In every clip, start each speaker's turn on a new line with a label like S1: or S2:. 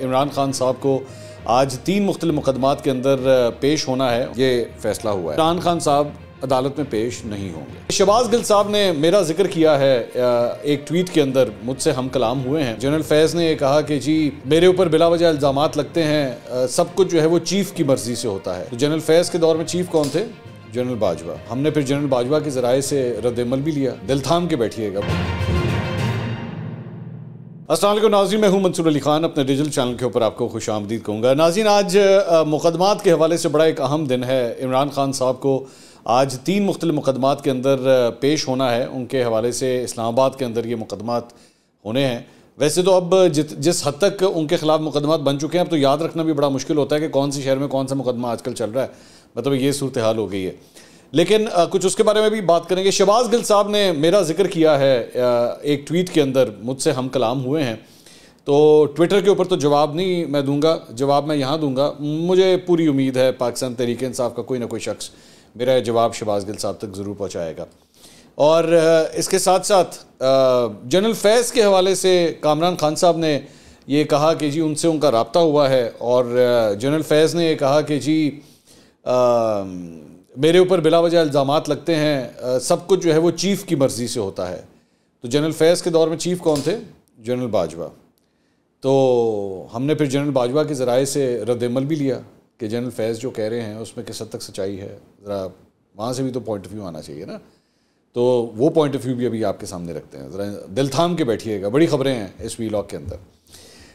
S1: इमरान खान साहब को आज 3 मुख्तलिफ मुकदमात के अंदर पेश होना है, ये फैसला हुआ है। इमरान खान साहब अदालत में पेश नहीं होंगे। शहबाज गिल साहब ने मेरा जिक्र किया है एक ट्वीट के अंदर, मुझसे हम कलाम हुए हैं। जनरल फैज़ ने कहा कि जी मेरे ऊपर बिला वजह इल्ज़ामात लगते हैं, सब कुछ जो है वो चीफ की मर्जी से होता है। तो जनरल फैज़ के दौर में चीफ कौन थे? जनरल बाजवा। हमने फिर जनरल बाजवा के ज़राए से रद्द-ए-अमल भी लिया। दिल थाम के बैठिएगा। अस्सलाम वालेकुम नाज़रीन, मैं हूं मंसूर अली खान। अपने डिजिटल चैनल के ऊपर आपको खुश आमदीद कहूँगा। नाज़रीन, आज मुकदमात के हवाले से बड़ा एक अहम दिन है। इमरान खान साहब को आज 3 मुख्तलिफ मुकदमात के अंदर पेश होना है। उनके हवाले से इस्लामाबाद के अंदर ये मुकदमात होने हैं। वैसे तो अब जिस हद तक उनके खिलाफ मुकदमात बन चुके हैं, अब तो याद रखना भी बड़ा मुश्किल होता है कि कौन सी शहर में कौन सा मुकदमा आजकल चल रहा है। मतलब ये सूरत हाल हो गई है। लेकिन कुछ उसके बारे में भी बात करेंगे। शहबाज गिल साहब ने मेरा जिक्र किया है एक ट्वीट के अंदर, मुझसे हम कलाम हुए हैं। तो ट्विटर के ऊपर तो जवाब नहीं मैं दूंगा, जवाब मैं यहाँ दूंगा। मुझे पूरी उम्मीद है पाकिस्तान तहरीक इंसाफ का कोई ना कोई शख्स मेरा जवाब शहबाज गिल साहब तक ज़रूर पहुँचाएगा। और इसके साथ साथ जनरल फैज़ के हवाले से कामरान खान साहब ने ये कहा कि जी उनसे उनका रब्ता हुआ है। और जनरल फैज़ ने ये कहा कि जी मेरे ऊपर बिला वजह इल्ज़ामात लगते हैं, सब कुछ जो है वो चीफ़ की मर्ज़ी से होता है। तो जनरल फैज़ के दौर में चीफ़ कौन थे? जनरल बाजवा। तो हमने फिर जनरल बाजवा के ज़राए से रद्द-ए-अमल भी लिया कि जनरल फैज़ जो कह रहे हैं उसमें किस हद तक सच्चाई है। ज़रा वहाँ से भी तो पॉइंट ऑफ व्यू आना चाहिए ना। तो वो पॉइंट ऑफ व्यू भी अभी आपके सामने रखते हैं। ज़रा दिल थाम के बैठिएगा, बड़ी ख़बरें हैं इस वीलॉग के अंदर।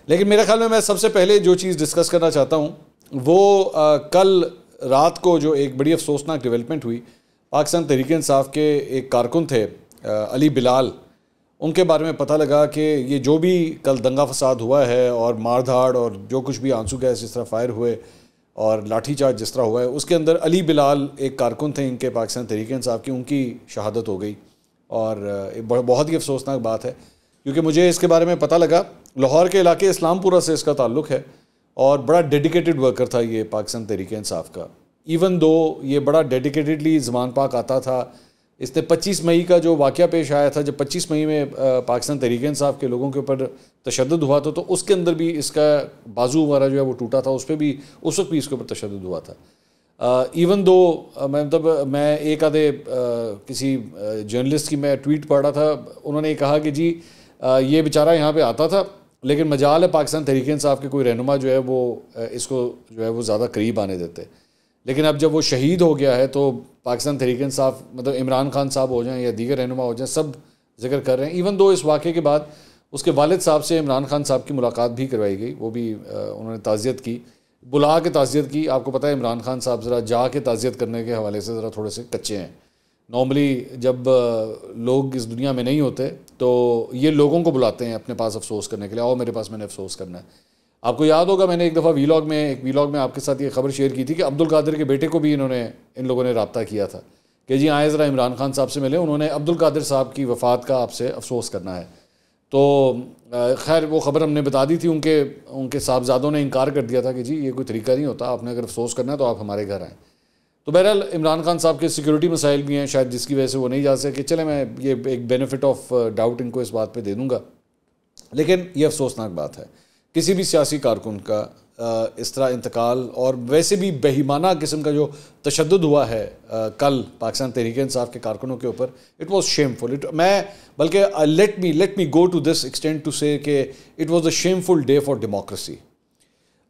S1: लेकिन मेरे ख्याल में मैं सबसे पहले जो चीज़ डिस्कस करना चाहता हूँ वो कल रात को जो एक बड़ी अफसोसनाक डेवलपमेंट हुई। पाकिस्तान तहरीक इंसाफ के एक कारकुन थे अली बिलाल, उनके बारे में पता लगा कि ये जो भी कल दंगा फसाद हुआ है और मार धाड़ और जो कुछ भी आंसू गैस जिस तरह फायर हुए और लाठीचार्ज जिस तरह हुआ है, उसके अंदर अली बिलाल एक कारकुन थे इनके पाकिस्तान तहरीक इंसाफ की, उनकी शहादत हो गई। और बहुत ही अफसोसनाक बात है क्योंकि मुझे इसके बारे में पता लगा लाहौर के इलाके इस्लामपुरा से इसका ताल्लुक़ है और बड़ा डेडिकेटेड वर्कर था ये पाकिस्तान तहरीक इंसाफ का। इवन दो ये बड़ा डेडिकेटेडली ज़मान पाक आता था। इसने 25 मई का जो वाक़या पेश आया था, जब 25 मई में पाकिस्तान तहरीक इंसाफ के लोगों के ऊपर तशद्दुद हुआ था, तो उसके अंदर भी इसका बाजू वगैरह जो है वो टूटा था, उस पर भी उस वक्त भी इसके ऊपर तशद्दुद हुआ था। इवन दो मैं एक आधे किसी जर्नलिस्ट की मैं ट्वीट पढ़ रहा था, उन्होंने कहा कि जी ये बेचारा यहाँ पर आता था, लेकिन मजाल है पाकिस्तान तहरीक इंसाफ के कोई रहनुमा जो है वो इसको जो है वो ज़्यादा करीब आने देते। लेकिन अब जब वो शहीद हो गया है तो पाकिस्तान तहरीक इंसाफ, मतलब इमरान खान साहब हो जाएं या दीगर रहनुमा हो जाएं, सब जिक्र कर रहे हैं। इवन दो इस वाक़े के बाद उसके वालिद साहब से इमरान खान साहब की मुलाकात भी करवाई गई, वो भी उन्होंने ताज़ियत की, बुला के ताज़ियत की। आपको पता है इमरान खान साहब ज़रा जा के ताज़ियत करने के हवाले से ज़रा थोड़े से कच्चे हैं। नॉर्मली जब लोग इस दुनिया में नहीं होते तो ये लोगों को बुलाते हैं अपने पास अफसोस करने के लिए, आओ मेरे पास मैंने अफसोस करना है। आपको याद होगा मैंने एक दफ़ा एक वीलॉग में आपके साथ ये खबर शेयर की थी कि अब्दुल कादिर के बेटे को भी इन लोगों ने रब्ता किया था कि जी आए ज़रा इमरान खान साहब से मिले, उन्होंने अब्दुल कादिर साहब की वफ़ात का आपसे अफसोस करना है। तो खैर वो ख़बर हमने बता दी थी, उनके साहबजादों ने इनकार कर दिया था कि जी ये कोई तरीका नहीं होता, आपने अगर अफसोस करना है तो आप हमारे घर आएँ। तो बहरहाल इमरान खान साहब के सिक्योरिटी मसाइल भी हैं शायद, जिसकी वजह से वो नहीं जा सके। चले मैं ये एक बेनिफिट ऑफ डाउट इनको इस बात पे दे दूंगा। लेकिन ये अफसोसनाक बात है किसी भी सियासी कारकुन का इस तरह इंतकाल, और वैसे भी बेईमाना किस्म का जो तशद्दुद हुआ है कल पाकिस्तान तहरीक इंसाफ के कारकुनों के ऊपर, इट वॉज शेमफुल। मैं बल्कि let me go to this extent to say कि it was a shameful day for democracy.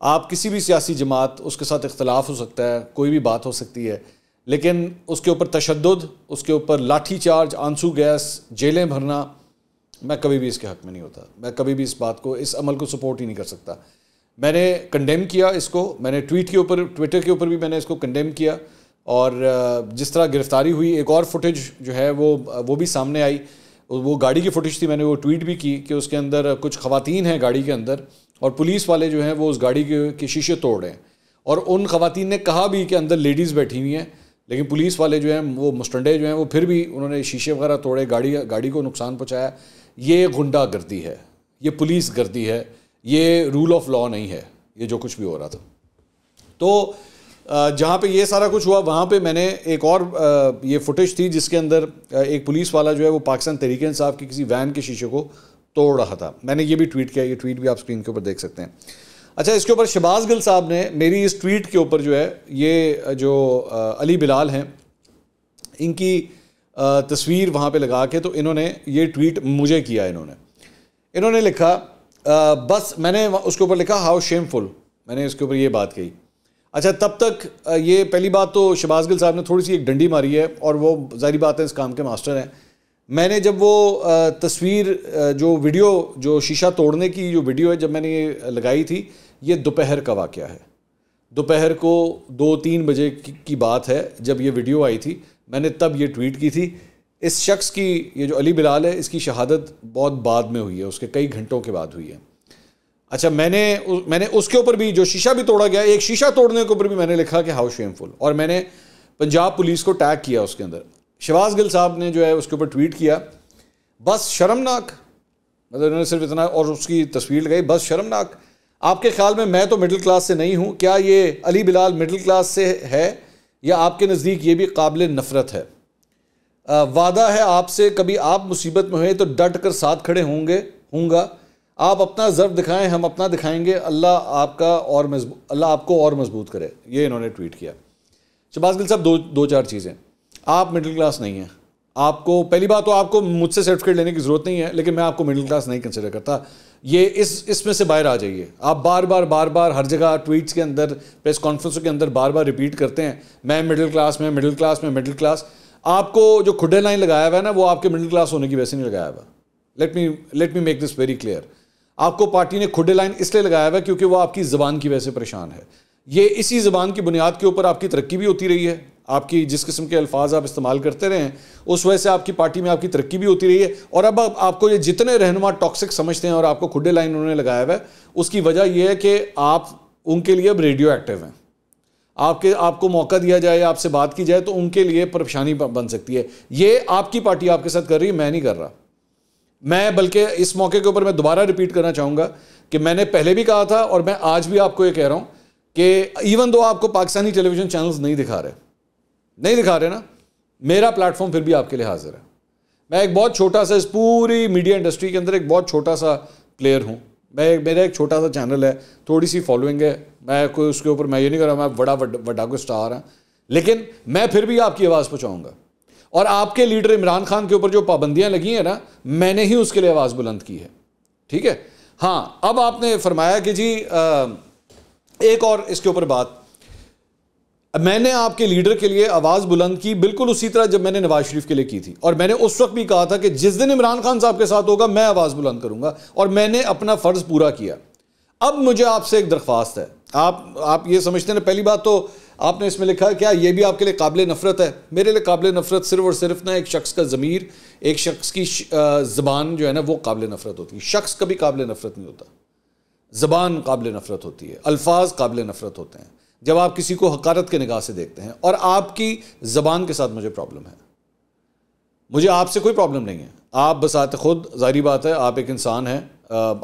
S1: आप किसी भी सियासी जमात, उसके साथ इख्तलाफ हो सकता है, कोई भी बात हो सकती है, लेकिन उसके ऊपर तशद्दुद, उसके ऊपर लाठी चार्ज, आंसू गैस, जेलें भरना, मैं कभी भी इसके हक़ में नहीं होता। मैं कभी भी इस बात को, इस अमल को सपोर्ट ही नहीं कर सकता। मैंने कंडेम किया इसको, मैंने ट्विटर के ऊपर भी मैंने इसको कंडेम किया। और जिस तरह गिरफ्तारी हुई, एक और फुटेज जो है वो भी सामने आई, वो गाड़ी की फुटेज थी, मैंने वो ट्वीट भी की कि उसके अंदर कुछ ख़वातीन हैं गाड़ी के अंदर और पुलिस वाले जो हैं वो उस गाड़ी के शीशे तोड़ रहे हैं। और उन ख़वातीन ने कहा भी कि अंदर लेडीज़ बैठी हुई हैं, लेकिन पुलिस वाले जो हैं वो मुस्टंडे जो हैं वो फिर भी उन्होंने शीशे वगैरह तोड़े, गाड़ी को नुकसान पहुँचाया। ये गुंडागर्दी है, ये पुलिस गर्दी है, ये रूल ऑफ लॉ नहीं है, ये जो कुछ भी हो रहा था। तो जहाँ पे ये सारा कुछ हुआ वहाँ पे मैंने एक और ये फुटेज थी जिसके अंदर एक पुलिस वाला जो है वो पाकिस्तान तहरीक इंसाफ की किसी वैन के शीशे को तोड़ रहा था। मैंने ये भी ट्वीट किया, ये ट्वीट भी आप स्क्रीन के ऊपर देख सकते हैं। अच्छा, इसके ऊपर शहबाज गिल साहब ने मेरी इस ट्वीट के ऊपर जो है, ये जो अली बिलाल हैं, इनकी तस्वीर वहाँ पे लगा के तो इन्होंने ये ट्वीट मुझे किया। इन्होंने लिखा बस, मैंने उसके ऊपर लिखा हाउ शेमफुल, मैंने इसके ऊपर ये बात कही। अच्छा, तब तक ये पहली बात तो शहबाज गिल साहब ने थोड़ी सी एक डंडी मारी है, और वो ज़ाहिर बात है इस काम के मास्टर हैं। मैंने जब वो तस्वीर जो वीडियो, जो शीशा तोड़ने की जो वीडियो है, जब मैंने ये लगाई थी, ये दोपहर का वाक़या है। दोपहर को 2-3 बजे की बात है जब ये वीडियो आई थी, मैंने तब ये ट्वीट की थी। इस शख्स की, ये जो अली बिलाल है, इसकी शहादत बहुत बाद में हुई है, उसके कई घंटों के बाद हुई है। अच्छा, मैंने उसके ऊपर भी, जो शीशा भी तोड़ा गया, एक शीशा तोड़ने के ऊपर भी मैंने लिखा कि हाउ शेमफुल, और मैंने पंजाब पुलिस को टैग किया उसके अंदर। शहबाज गिल साहब ने जो है उसके ऊपर ट्वीट किया, बस शर्मनाक, मतलब उन्होंने सिर्फ इतना, और उसकी तस्वीर लगाई, बस शर्मनाक। आपके ख्याल में मैं तो मिडिल क्लास से नहीं हूँ, क्या ये अली बिलाल मिडिल क्लास से है, या आपके नज़दीक ये भी काबिल नफ़रत है? वादा है आपसे, कभी आप मुसीबत में हुए तो डट कर साथ खड़े होऊंगा। आप अपना ज़र्फ दिखाएं, हम अपना दिखाएंगे, अल्लाह आपको और मजबूत करे। ये इन्होंने ट्वीट किया। शहबाज गिल साहब, दो चार चीज़ें। आप मिडिल क्लास नहीं हैं। आपको, पहली बात तो आपको मुझसे सर्टिफिकेट लेने की ज़रूरत नहीं है, लेकिन मैं आपको मिडिल क्लास नहीं कंसिडर करता। ये इसमें से बाहर आ जाइए। आप बार बार हर जगह ट्वीट्स के अंदर, प्रेस कॉन्फ्रेंसों के अंदर बार रिपीट करते हैं, मैं मिडिल क्लास। आपको जो खुडे लाइन लगाया हुआ है ना, वो आपके मिडिल क्लास होने की वजह से नहीं लगाया हुआ। Let me make this very clear. आपको पार्टी ने खुडे लाइन इसलिए लगाया हुआ है क्योंकि वो आपकी ज़बान की वजह से परेशान है। ये इसी ज़बान की बुनियाद के ऊपर आपकी तरक्की भी होती रही है। आपकी जिस किस्म के अल्फाज आप इस्तेमाल करते रहे हैं, उस वजह से आपकी पार्टी में आपकी तरक्की भी होती रही है। और अब आपको ये जितने रहनुमा टॉक्सिक समझते हैं और आपको खुडे लाइन उन्होंने लगाया हुआ है, उसकी वजह यह है कि आप उनके लिए अब रेडियो एक्टिव हैं। आपको मौका दिया जाए, आपसे बात की जाए, तो उनके लिए परेशानी बन सकती है। ये आपकी पार्टी आपके साथ कर रही है, मैं नहीं कर रहा। मैं बल्कि इस मौके के ऊपर मैं दोबारा रिपीट करना चाहूँगा कि मैंने पहले भी कहा था, और मैं आज भी आपको ये कह रहा हूँ कि इवन दो आपको पाकिस्तानी टेलीविजन चैनल्स नहीं दिखा रहे ना, मेरा प्लेटफॉर्म फिर भी आपके लिए हाजिर है। मैं एक बहुत छोटा सा, इस पूरी मीडिया इंडस्ट्री के अंदर एक बहुत छोटा सा प्लेयर हूँ। मेरा एक छोटा सा चैनल है, थोड़ी सी फॉलोइंग है। मैं कोई उसके ऊपर, मैं ये नहीं कर रहा मैं बड़ा कोई स्टार है, लेकिन मैं फिर भी आपकी आवाज़ पहुँचाऊँगा। और आपके लीडर इमरान खान के ऊपर जो पाबंदियाँ लगी हैं ना, मैंने ही उसके लिए आवाज़ बुलंद की है। ठीक है। हाँ, अब आपने फरमाया कि जी एक और इसके ऊपर बात, मैंने आपके लीडर के लिए आवाज़ बुलंद की बिल्कुल उसी तरह जब मैंने नवाज शरीफ के लिए की थी। और मैंने उस वक्त भी कहा था कि जिस दिन इमरान खान साहब के साथ होगा मैं आवाज़ बुलंद करूंगा, और मैंने अपना फ़र्ज़ पूरा किया। अब मुझे आपसे एक दरख्वास्त है। आप ये समझते हैं, पहली बात तो आपने इसमें लिखा क्या ये भी आपके लिए काबिल नफ़रत है? मेरे लिए काबिल नफ़रत सिर्फ और सिर्फ ना एक शख्स का ज़मीर, एक शख्स की ज़बान जो है ना, वो काबिल नफ़रत होती है। शख्स कभी काबिल नफ़रत नहीं होता, ज़बान काबिल नफ़रत होती है, अल्फाज काबिल नफ़रत होते हैं जब आप किसी को हकारत के निगाह से देखते हैं। और आपकी ज़बान के साथ मुझे प्रॉब्लम है। मुझे आपसे कोई प्रॉब्लम नहीं है। आप बसात खुद, ज़ाहिर बात है, आप एक इंसान हैं,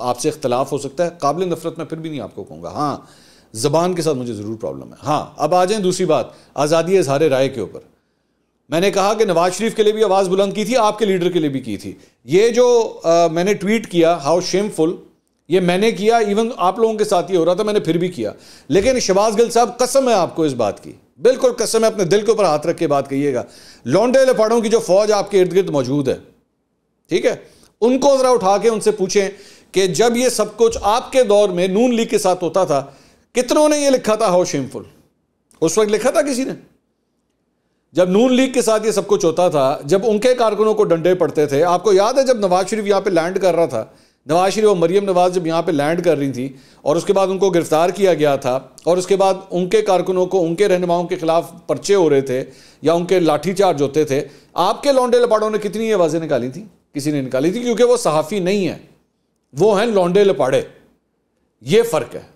S1: आपसे इख्तलाफ हो सकता है। काबिल नफ़रत मैं फिर भी नहीं आपको कहूँगा। हाँ, ज़बान के साथ मुझे ज़रूर प्रॉब्लम है। हाँ, अब आ जाएँ दूसरी बात, आज़ादी इज़हार राय के ऊपर। मैंने कहा कि नवाज शरीफ के लिए भी आवाज़ बुलंद की थी, आपके लीडर के लिए भी की थी। ये जो मैंने ट्वीट किया, हाउ शेमफुल, ये मैंने किया। इवन आप लोगों के साथ ये हो रहा था, मैंने फिर भी किया। लेकिन शहबाज गिल साहब, कसम है आपको इस बात की, बिल्कुल कसम है, अपने दिल के ऊपर हाथ रख के बात कहिएगा। लौंडे लपाड़ों की जो फौज आपके इर्द गिर्द मौजूद है, ठीक है, उनको जरा उठा के उनसे पूछें कि जब ये सब कुछ आपके दौर में नून लीग के साथ होता था, कितनों ने ये लिखा था हाउ शेमफुल? उस वक्त लिखा था किसी ने? जब नून लीग के साथ ये सब कुछ होता था, जब उनके कारकुनों को डंडे पड़ते थे। आपको याद है जब नवाज शरीफ यहां पे लैंड कर रहा था, नवाज शरीफ और मरियम नवाज जब यहाँ पे लैंड कर रही थी, और उसके बाद उनको गिरफ्तार किया गया था, और उसके बाद उनके कारकुनों को, उनके रहनुमाओं के खिलाफ पर्चे हो रहे थे या उनके लाठीचार्ज होते थे, आपके लौंडे लपाड़ों ने कितनी आवाज़ें निकाली थी? किसी ने निकाली थी, क्योंकि वो सहाफ़ी नहीं है, वो हैं लौंडे लपाड़े। ये फ़र्क है।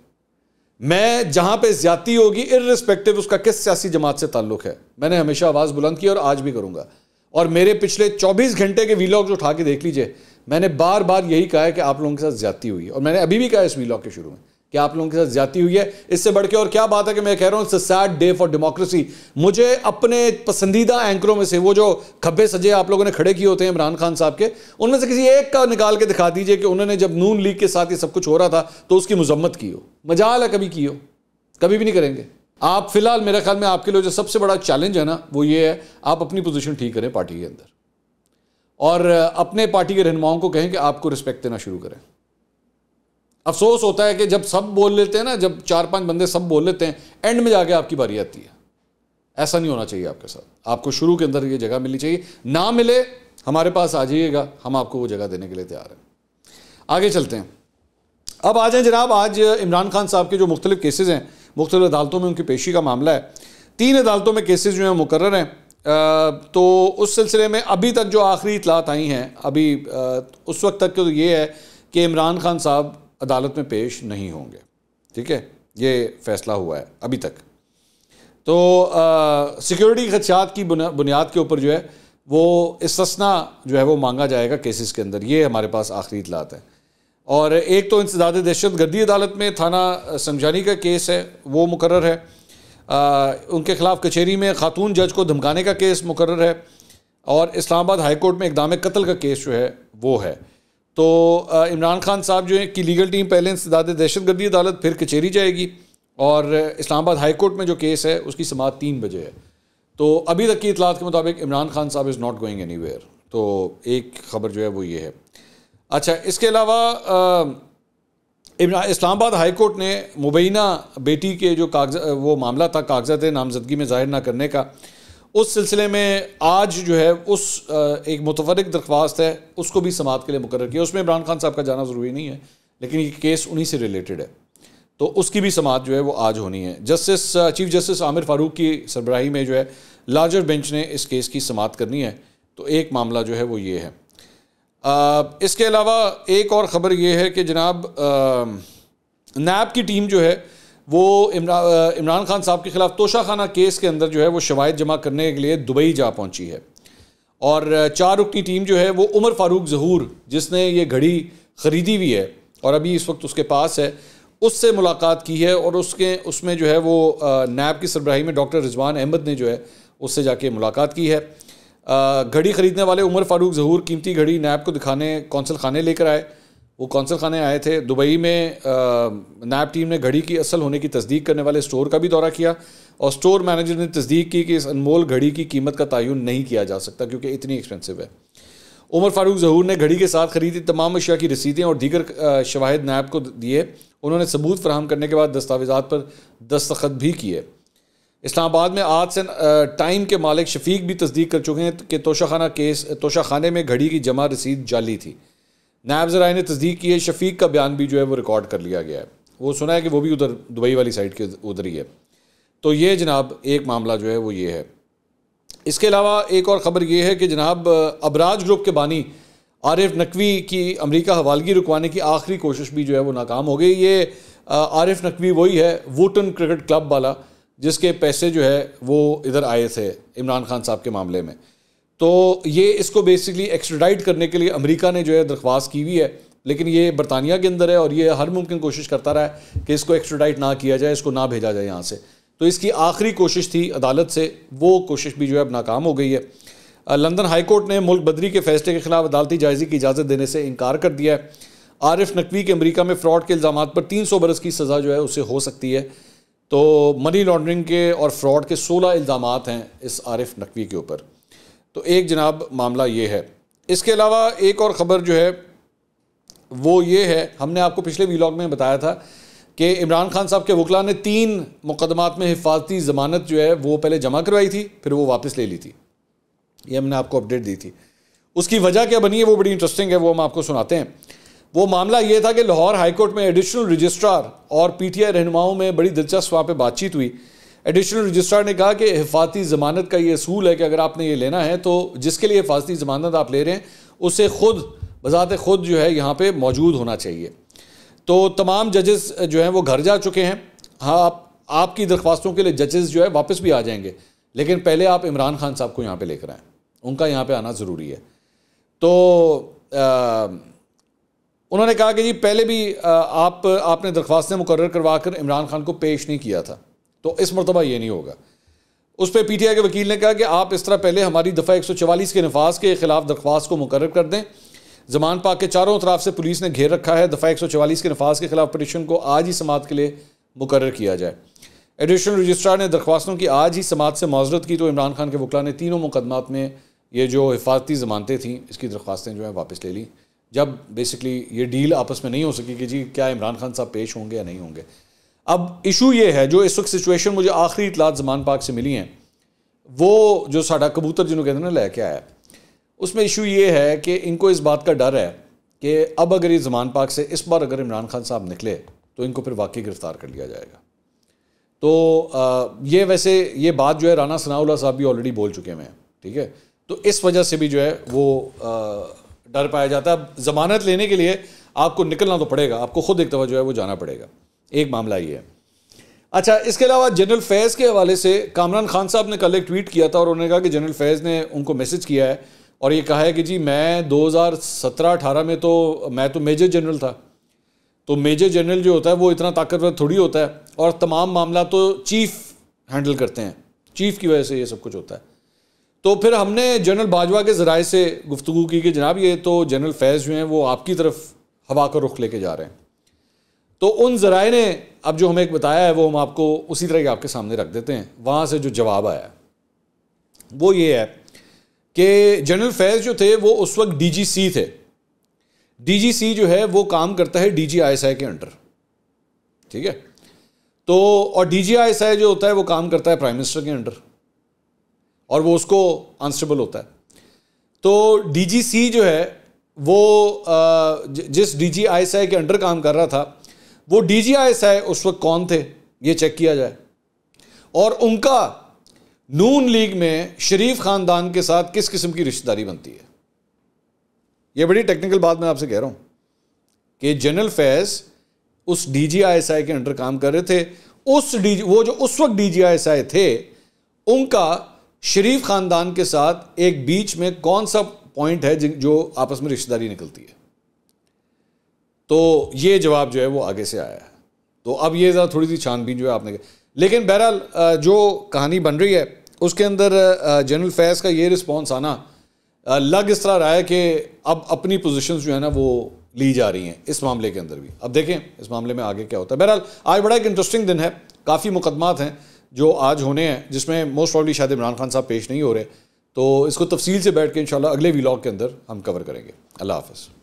S1: मैं जहाँ पे ज़्यादती होगी, इर्रिस्पेक्टिव उसका किस सियासी जमात से ताल्लुक़ है, मैंने हमेशा आवाज़ बुलंद की और आज भी करूँगा। और मेरे पिछले 24 घंटे के वीलॉग्स उठा के देख लीजिए, मैंने बार बार यही कहा है कि आप लोगों के साथ ज़्यादती हुई है। और मैंने अभी भी कहा इस वीलॉग के शुरू में कि आप लोगों के साथ ज्यादती हुई है। इससे बढ़ के और क्या बात है कि मैं कह रहा हूं, it's a sad day for democracy. मुझे अपने पसंदीदा एंकरों में से, वो जो खब्बे सजे आप लोगों ने खड़े किए होते हैं इमरान खान साहब के, उनमें से किसी एक का निकाल के दिखा दीजिए कि उन्होंने जब नून लीग के साथ ये सब कुछ हो रहा था तो उसकी मजम्मत की हो। मजाल है कभी की हो? कभी भी नहीं करेंगे आप। फिलहाल मेरे ख्याल में आपके लिए जो सबसे बड़ा चैलेंज है ना, वो ये है, आप अपनी पोजीशन ठीक करें पार्टी के अंदर और अपने पार्टी के रहनुमाओं को कहें कि आपको रिस्पेक्ट देना शुरू करें। अफसोस होता है कि जब सब बोल लेते हैं ना, जब 4-5 बंदे सब बोल लेते हैं, एंड में जाके आपकी बारी आती है। ऐसा नहीं होना चाहिए आपके साथ। आपको शुरू के अंदर ये जगह मिलनी चाहिए। ना मिले हमारे पास आ जाइएगा, हम आपको वो जगह देने के लिए तैयार हैं। आगे चलते हैं। अब आ जाए जनाब, आज इमरान खान साहब के जो मुख्तलिफ केसेस हैं, मुख्तलिफ अदालतों में उनकी पेशी का मामला है। 3 अदालतों में केसेस जो हैं मुकर्रर हैं। तो उस सिलसिले में अभी तक जो आखिरी इतलात आई हैं, अभी उस वक्त तक तो ये है कि इमरान खान साहब अदालत में पेश नहीं होंगे। ठीक है, ये फैसला हुआ है अभी तक। तो सिक्योरिटी खदशात की बुनियाद के ऊपर जो है वो इस्तिस्ना जो है वो मांगा जाएगा केसेस के अंदर। ये हमारे पास आखिरी इतलात है। और एक तो इंसदाद दहशत गर्दी अदालत में थाना समझानी का केस है, वो मुकर्रर है। उनके खिलाफ कचहरी में खातून जज को धमकाने का केस मुकर्रर है। और इस्लामाबाद हाई कोर्ट में इक़दाम कत्ल का केस जो है वो है। तो इमरान खान साहब जो है की लीगल टीम पहले इंसदाद दहशत गर्दी अदालत, फिर कचहरी जाएगी। और इस्लामाबाद हाई कोर्ट में जो केस है उसकी समाअत 3 बजे है। तो अभी तक की इतलात के मुताबिक इमरान खान साहब इज़ नॉट गोइंग एनीवेयर। तो एक खबर जो है वो ये है। अच्छा, इसके अलावा इस्लामाबाद हाई कोर्ट ने मुबैना बेटी के जो वो मामला था कागजात नामजदगी में ज़ाहिर ना करने का, उस सिलसिले में आज जो है उस एक मुतफर्रिक दरख्वास्त है उसको भी समाअत के लिए मुकर्रर किया। उसमें इमरान खान साहब का जाना ज़रूरी नहीं है, लेकिन ये केस उन्हीं से रिलेटेड है, तो उसकी भी समाअत जो है वो आज होनी है। चीफ जस्टिस आमिर फारूक की सरबराही में जो है लार्जर बेंच ने इस केस की समाअत करनी है। तो एक मामला जो है वो ये है। इसके अलावा एक और ख़बर ये है कि जनाब नैब की टीम जो है वो इमरान खान साहब के ख़िलाफ़ तोशाखाना केस के अंदर जो है वो शवाहिद जमा करने के लिए दुबई जा पहुंची है। और 4 रुकनी टीम जो है वो उमर फारूक ज़हूर, जिसने ये घड़ी ख़रीदी हुई है और अभी इस वक्त उसके पास है, उससे मुलाकात की है। और उसमें जो है वो नैब की सरबराही में डॉक्टर रिजवान अहमद ने जो है उससे जाके मुलाकात की है। घड़ी ख़रीदने वाले उमर फारूक ज़हूर कीमती घड़ी नैब को दिखाने कौंसल खाने लेकर आए। वो कौंसल खाने आए थे दुबई में। नैब टीम ने घड़ी की असल होने की तस्दीक करने वाले स्टोर का भी दौरा किया और स्टोर मैनेजर ने तस्दीक की कि इस अनमोल घड़ी की कीमत का तयन नहीं किया जा सकता क्योंकि इतनी एक्सपेंसिव है। उमर फारूक ज़हूर ने घड़ी के साथ ख़रीदी तमाम अशिया की रसीदें और दीगर शवाहिद नैब को दिए। उन्होंने सबूत फराहम करने के बाद दस्तावेज़ात पर दस्तखत भी किए। इस्लामाबाद में आज से टाइम के मालिक शफीक भी तस्दीक कर चुके हैं कि तोशाखाने में घड़ी की जमा रसीद जाली थी। नायब ज़राए ने तस्दीक की है। शफीक का बयान भी जो है वो रिकॉर्ड कर लिया गया है। वो सुना है कि वो भी उधर दुबई वाली साइड के उधर ही है। तो ये जनाब एक मामला जो है वो ये है। इसके अलावा एक और ख़बर ये है कि जनाब अबराज ग्रुप के बानी आरिफ नकवी की अमेरिका हवालगी रुकवाने की आखिरी कोशिश भी जो है वो नाकाम हो गई। ये आरिफ नकवी वही है वुटन क्रिकेट क्लब वाला जिसके पैसे जो है वो इधर आए थे इमरान खान साहब के मामले में। तो ये इसको बेसिकली एक्स्ट्राडाइट करने के लिए अमेरिका ने जो है दरख्वास्त की हुई है, लेकिन ये बरतानिया के अंदर है और ये हर मुमकिन कोशिश करता रहा है कि इसको एक्स्ट्राडाइट ना किया जाए, इसको ना भेजा जाए यहाँ से। तो इसकी आखिरी कोशिश थी अदालत से, वो कोशिश भी जो है अब नाकाम हो गई है। लंदन हाई कोर्ट ने मुल्क बदरी के फैसले के खिलाफ अदालती जायजे की इजाज़त देने से इनकार कर दिया है। आरिफ नकवी के अमेरिका में फ़्रॉड के इल्ज़ाम पर 300 बरस की सज़ा जो है उसे हो सकती है। तो मनी लॉन्ड्रिंग के और फ्रॉड के 16 इल्ज़ाम हैं इस आरिफ नकवी के ऊपर। तो एक जनाब मामला ये है। इसके अलावा एक और ख़बर जो है वो ये है, हमने आपको पिछले व्लॉग में बताया था कि इमरान खान साहब के वकला ने 3 मुकदमात में हिफाजती ज़मानत जो है वो पहले जमा करवाई थी, फिर वो वापस ले ली थी। ये हमने आपको अपडेट दी थी। उसकी वजह क्या बनी है वो बड़ी इंटरेस्टिंग है, वो हम आपको सुनाते हैं। वो मामला ये था कि लाहौर हाई कोर्ट में एडिशनल रजिस्ट्रार और पीटीआई रहनुमाओं में बड़ी दिलचस्प वहाँ पे बातचीत हुई। एडिशनल रजिस्ट्रार ने कहा कि हिफाजती ज़मानत का ये असूल है कि अगर आपने ये लेना है तो जिसके लिए हिफाजती ज़मानत आप ले रहे हैं उसे खुद बज़ाते खुद जो है यहाँ पे मौजूद होना चाहिए। तो तमाम जजेस जो हैं वो घर जा चुके हैं। हाँ, आपकी दरख्वास्तों के लिए जजेस जो है वापस भी आ जाएंगे, लेकिन पहले आप इमरान खान साहब को यहाँ पे लेकर आएँ, उनका यहाँ पे आना ज़रूरी है। तो उन्होंने कहा कि जी पहले भी आपने दरख्वास्तें मुकर्रर करवा कर इमरान खान को पेश नहीं किया था, तो इस मरतबा ये नहीं होगा। उस पर PTI के वकील ने कहा कि आप इस तरह पहले हमारी दफ़ा 144 के नफाज के खिलाफ दरख्वास्त को मुकर्रर कर दें। ज़मान पाक के चारों तरफ से पुलिस ने घेर रखा है। दफ़ा 144 के नफाज के खिलाफ पटिशन को आज ही समाअत के लिए मुकर्रर किया जाए। एडिशनल रजिस्ट्रार ने दरख्वास्तों की आज ही समाअत से माजरत की, तो इमरान खान के वकला ने तीनों मुकदमात में ये जो हिफाजती ज़मानतें थीं इसकी दरख्वास्तें जो हैं वापस ले ली, जब बेसिकली ये डील आपस में नहीं हो सकी कि जी क्या इमरान खान साहब पेश होंगे या नहीं होंगे। अब इशू ये है, जो इस वक्त सिचुएशन मुझे आखिरी इतलात ज़मान पाक से मिली हैं, वो जो साडा कबूतर जिन्हों कहते हैं ना लैके आया, उसमें इशू ये है कि इनको इस बात का डर है कि अब अगर ये ज़मान पाक से इस बार अगर इमरान खान साहब निकले तो इनको फिर वाकई गिरफ्तार कर लिया जाएगा। तो ये वैसे ये बात जो है राना सनाउल्लाह साहब भी ऑलरेडी बोल चुके हैं, ठीक है। तो इस वजह से भी जो है वो डर पाया जाता है। अब ज़मानत लेने के लिए आपको निकलना तो पड़ेगा, आपको खुद एक दफ़ा जो है वो जाना पड़ेगा। एक मामला ये है। अच्छा, इसके अलावा जनरल फैज़ के हवाले से कामरान खान साहब ने कल एक ट्वीट किया था और उन्होंने कहा कि जनरल फैज़ ने उनको मैसेज किया है और ये कहा है कि जी मैं 2017-18 में तो मैं तो मेजर जनरल था, तो मेजर जनरल जो होता है वो इतना ताकतवर थोड़ी होता है और तमाम मामला तो चीफ़ हैंडल करते हैं, चीफ़ की वजह से ये सब कुछ होता है। तो फिर हमने जनरल बाजवा के ज़राए से गुफ्तगू की कि जनाब ये तो जनरल फैज़ जो हैं वो आपकी तरफ हवा का रुख लेके जा रहे हैं। तो उन ज़राए ने अब जो हमें एक बताया है वो हम आपको उसी तरह के आपके सामने रख देते हैं। वहाँ से जो जवाब आया वो ये है कि जनरल फैज़ जो थे वो उस वक्त DGC थे। DGC जो है वो काम करता है DGISI के अंडर, ठीक है। तो और DGISI जो होता है वो काम करता है प्राइम मिनिस्टर के अंडर और वो उसको आंसरेबल होता है। तो DGC जो है वो जिस DGISI के अंडर काम कर रहा था वो DGISI उस वक्त कौन थे ये चेक किया जाए, और उनका नून लीग में शरीफ खानदान के साथ किस किस्म की रिश्तेदारी बनती है। ये बड़ी टेक्निकल बात मैं आपसे कह रहा हूं कि जनरल फैज़ उस DGISI के अंडर काम कर रहे थे। वो जो उस वक्त DGISI थे उनका शरीफ खानदान के साथ एक बीच में कौन सा पॉइंट है जो आपस में रिश्तेदारी निकलती है। तो ये जवाब जो है वो आगे से आया है। तो अब ये ज़रा थोड़ी सी छानबीन जो है आपने, लेकिन बहरहाल जो कहानी बन रही है उसके अंदर जनरल फैज़ का ये रिस्पॉन्स आना लग इस तरह रहा है कि अब अपनी पोजीशंस जो है ना वो ली जा रही हैं इस मामले के अंदर भी। अब देखें इस मामले में आगे क्या होता है। बहरहाल आज बड़ा एक इंटरेस्टिंग दिन है, काफ़ी मुकदमात हैं जो आज होने हैं जिसमें मोस्ट प्रॉब्ली शायद इमरान खान साहब पेश नहीं हो रहे। तो इसको तफसील से बैठ के इंशाल्लाह अगले व्लॉग के अंदर हम कवर करेंगे। अल्लाह हाफ़िज़।